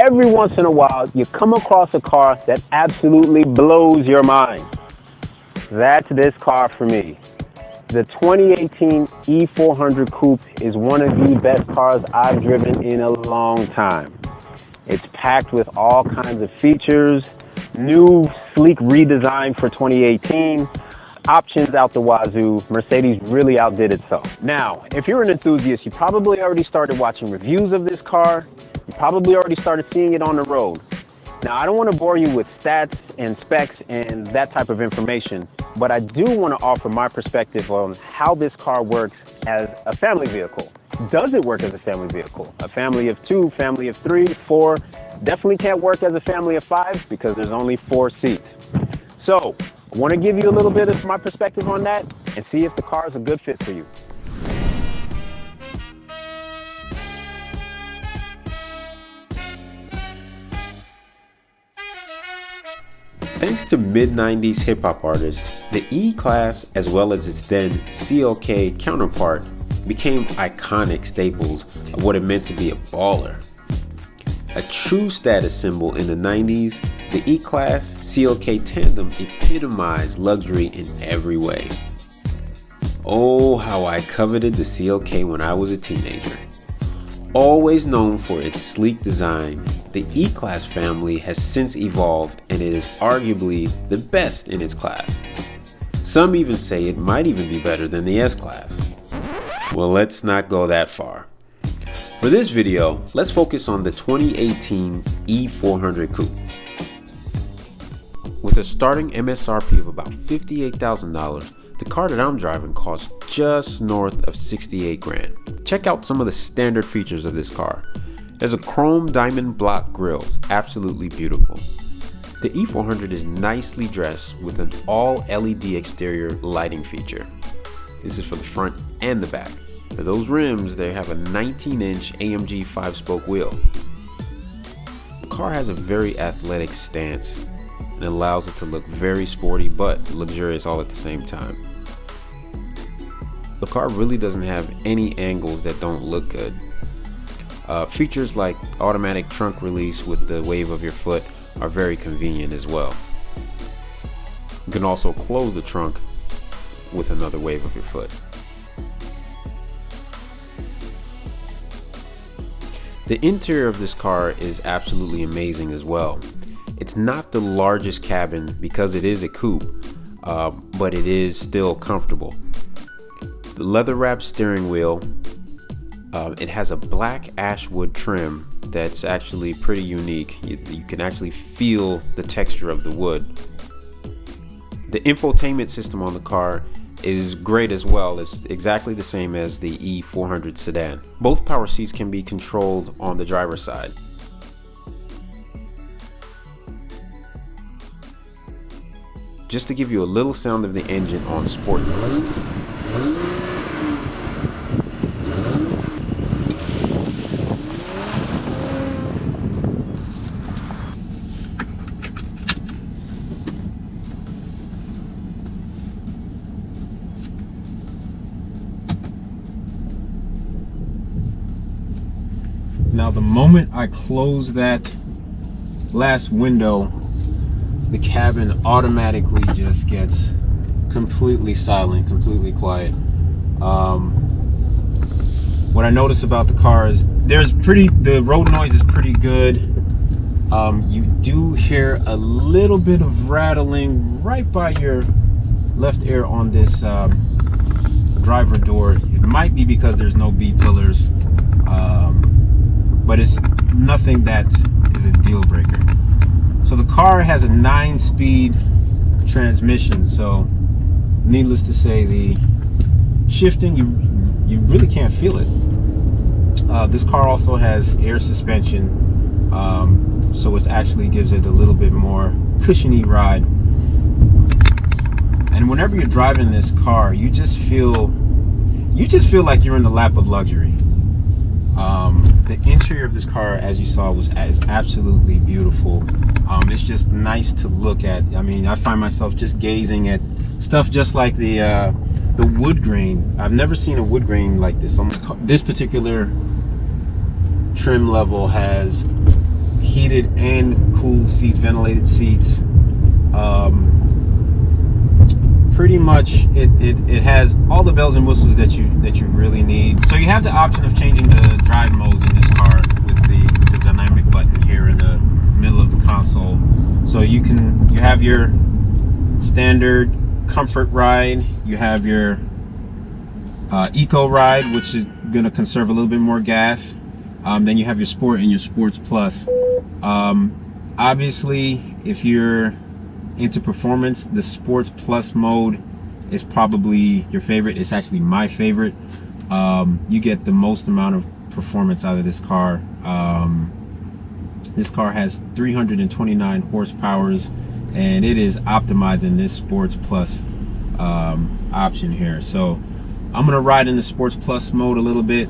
every once in a while, you come across a car that absolutely blows your mind. That's this car for me. The 2018 E400 Coupe is one of the best cars I've driven in a long time. It's packed with all kinds of features, new sleek redesign for 2018, options out the wazoo. Mercedes really outdid itself. Now, if you're an enthusiast, you probably already started watching reviews of this car. You probably already started seeing it on the road. Now, I don't want to bore you with stats and specs and that type of information, but I do want to offer my perspective on how this car works as a family vehicle. Does it work as a family vehicle? A family of 2, family of 3, 4, definitely can't work as a family of 5 because there's only 4 seats. So, I want to give you a little bit of my perspective on that and see if the car is a good fit for you. Thanks to mid-90s hip-hop artists, the E-Class, as well as its then CLK counterpart, became iconic staples of what it meant to be a baller. A true status symbol in the 90s, the E-Class CLK tandem epitomized luxury in every way. Oh, how I coveted the CLK when I was a teenager. Always known for its sleek design, the E-Class family has since evolved and it is arguably the best in its class. Some even say it might even be better than the S-Class. Well, let's not go that far. For this video, let's focus on the 2018 E400 Coupe. With a starting MSRP of about $58,000, the car that I'm driving costs just north of 68 grand. Check out some of the standard features of this car. There's a chrome diamond block grille, absolutely beautiful. The E400 is nicely dressed with an all LED exterior lighting feature. This is for the front and the back. For those rims, they have a 19-inch AMG 5-spoke wheel. The car has a very athletic stance and allows it to look very sporty but luxurious all at the same time. The car really doesn't have any angles that don't look good. Features like automatic trunk release with the wave of your foot are very convenient as well. You can also close the trunk with another wave of your foot. The interior of this car is absolutely amazing as well. It's not the largest cabin because it is a coupe, but it is still comfortable. The leather wrapped steering wheel, it has a black ashwood trim that's actually pretty unique. You can actually feel the texture of the wood. The infotainment system on the car is great as well. It's exactly the same as the E400 sedan. Both power seats can be controlled on the driver's side. Just to give you a little sound of the engine on sport mode. Now, the moment I close that last window, the cabin automatically just gets completely silent, completely quiet. What I notice about the car is the road noise is pretty good. You do hear a little bit of rattling right by your left ear on this driver door. It might be because there's no B pillars, but it's nothing that is a deal breaker. So the car has a 9-speed transmission, so needless to say, the shifting, you really can't feel it. This car also has air suspension, so it actually gives it a little bit more cushiony ride. And whenever you're driving this car, you just feel like you're in the lap of luxury. The interior of this car, as you saw, is absolutely beautiful. It's just nice to look at. I mean, I find myself just gazing at stuff just like the wood grain. I've never seen a wood grain like this. This particular trim level has heated and cooled seats, ventilated seats. Pretty much it has all the bells and whistles that you really need. So you have the option of changing the drive modes in this car with the dynamic button here in the middle of the console. So you have your standard comfort ride, you have your eco ride, which is going to conserve a little bit more gas. Then you have your sport and your sports plus. Obviously, if you're into performance, the sports plus mode is probably your favorite. It's actually my favorite. You get the most amount of performance out of this car. This car has 329 horsepower, and it is optimized in this sports plus option here. So I'm gonna ride in the sports plus mode a little bit,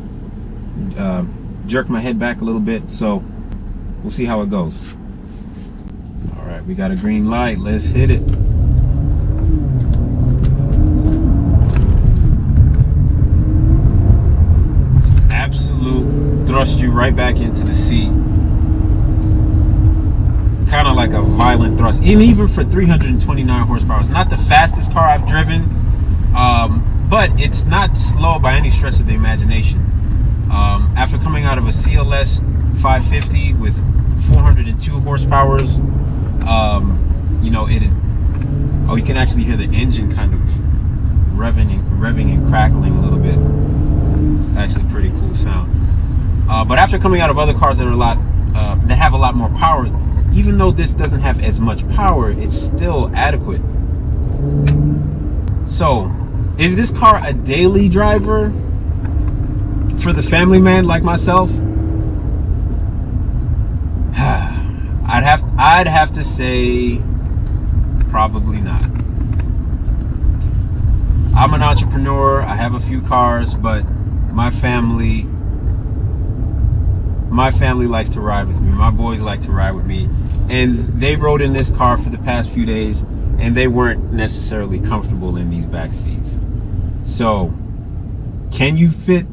jerk my head back a little bit, so we'll see how it goes. All right, we got a green light, let's hit it. Absolute thrust you right back into the seat. Kind of like a violent thrust, and even for 329 horsepower. It's not the fastest car I've driven, but it's not slow by any stretch of the imagination. After coming out of a CLS 550 with 402 horsepower, you know, it is, oh, you can actually hear the engine kind of revving and crackling a little bit. It's actually pretty cool sound. But after coming out of other cars that are that have a lot more power, even though this doesn't have as much power, it's still adequate. So, is this car a daily driver for the family man like myself? I'd have to say probably not. I'm an entrepreneur. I have a few cars, but my family likes to ride with me. My boys like to ride with me, and they rode in this car for the past few days, and they weren't necessarily comfortable in these back seats. So, can you fit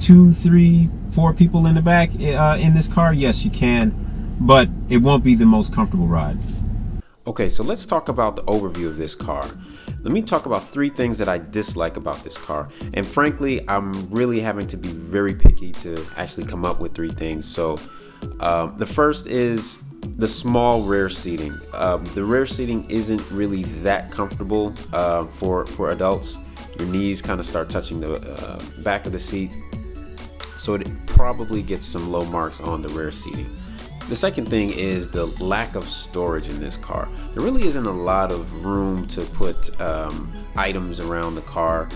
2, 3, 4 people in the back in this car? Yes, you can, but it won't be the most comfortable ride. Okay, so let's talk about the overview of this car. Let me talk about 3 things that I dislike about this car. And frankly, I'm really having to be very picky to actually come up with 3 things. So the first is the small rear seating. The rear seating isn't really that comfortable for adults. Your knees kind of start touching the back of the seat. So it probably gets some low marks on the rear seating. The second thing is the lack of storage in this car. There really isn't a lot of room to put items around the car.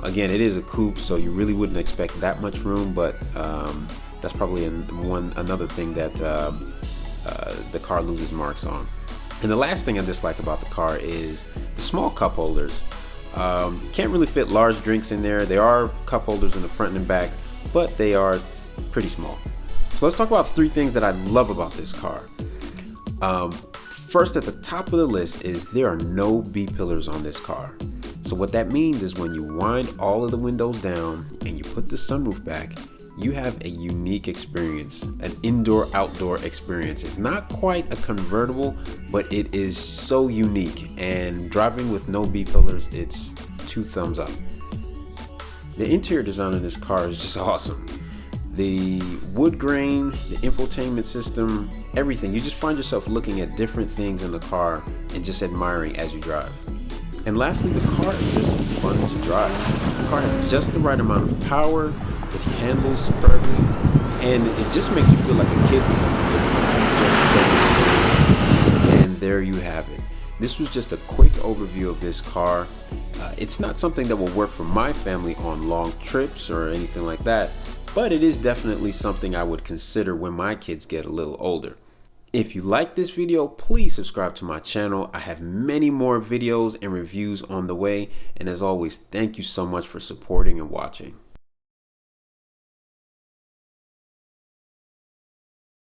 Again, it is a coupe, so you really wouldn't expect that much room, but that's probably another thing that the car loses marks on. And the last thing I dislike about the car is the small cup holders. Can't really fit large drinks in there. There are cup holders in the front and back, but they are pretty small. So let's talk about 3 things that I love about this car. First, at the top of the list is there are no B-pillars on this car. So what that means is when you wind all of the windows down and you put the sunroof back, you have a unique experience, an indoor-outdoor experience. It's not quite a convertible, but it is so unique. And driving with no B-pillars, it's 2 thumbs up. The interior design of this car is just awesome. The wood grain, the infotainment system, everything. You just find yourself looking at different things in the car and just admiring as you drive. And lastly, the car is just fun to drive. The car has just the right amount of power, it handles superbly, and it just makes you feel like a kid. And there you have it. This was just a quick overview of this car. It's not something that will work for my family on long trips or anything like that, but it is definitely something I would consider when my kids get a little older. If you like this video, please subscribe to my channel. I have many more videos and reviews on the way, and as always, thank you so much for supporting and watching.